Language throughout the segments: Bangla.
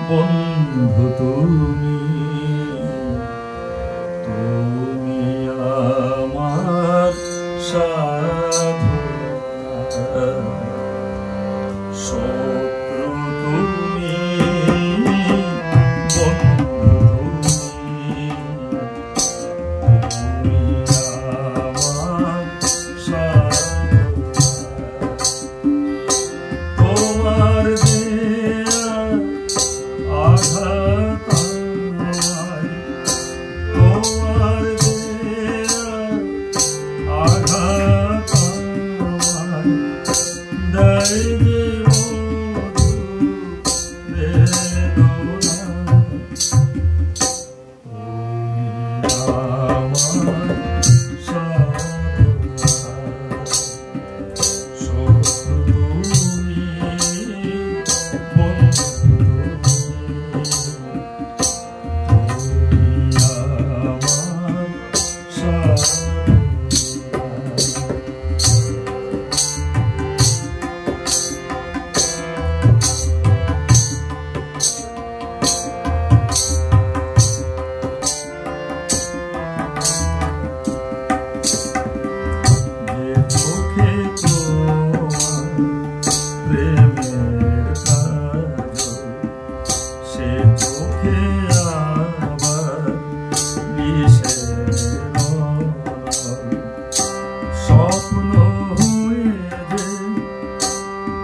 বন্ধু তুমি, তুমি আমার সাধনা। শত্রু তুমি, বন্ধু তুমি, তুমি আমার সাধনা। তোমার আঘাত আমায়, তোমার আঘাত আমায় দেয় যে বেদনা। আমার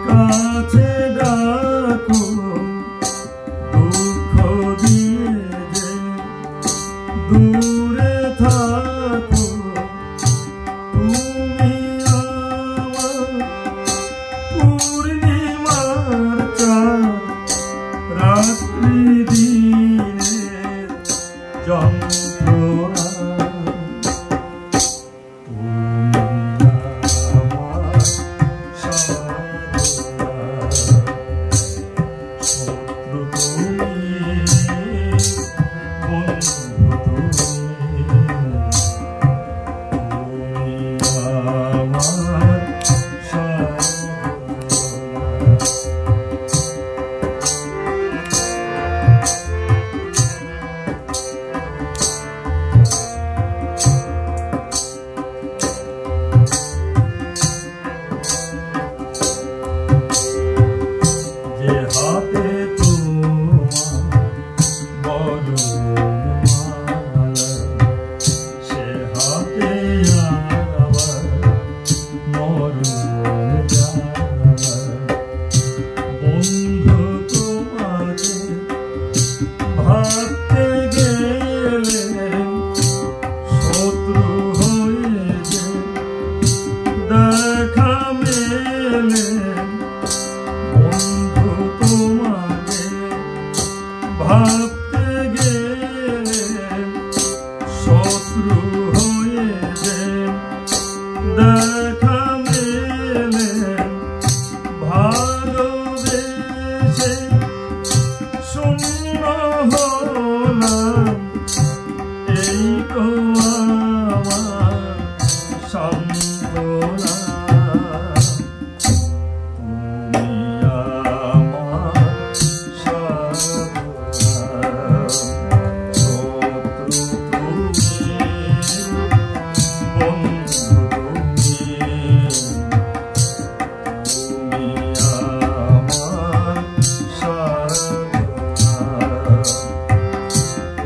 কাছে ডাকো, দুঃখ দিয়ে যে দূরে থাকো, তুমি আমার পূর্ণিমার চাঁদ, রাত্রি দিনের যন্ত্রণা। ভাবতে গেলে শত্রু হয়ে যে দেখা মেলে, বন্ধু তোমাকে ভাবতে গেলে শত্রু হয়ে যে দেখা মেলে, ভালোবেসে শূন্য হলাম, এই তো আমার সান্ত্বনা। তুমি আমার সাধনা, শত্রু তুমি, বন্ধু তুমি, তুমি আমার সাধনা।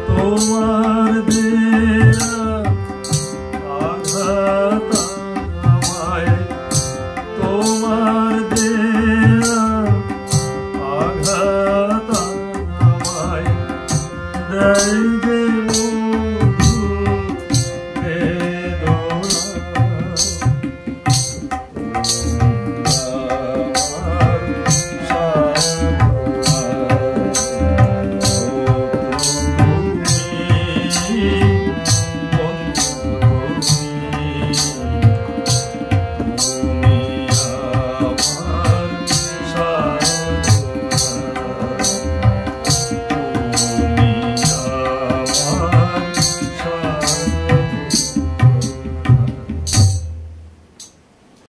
তোমার দেয়া আঘাত আমায়, তোমার দেয়া আঘাত আমায় দেয় যে বন্ধু তুমি,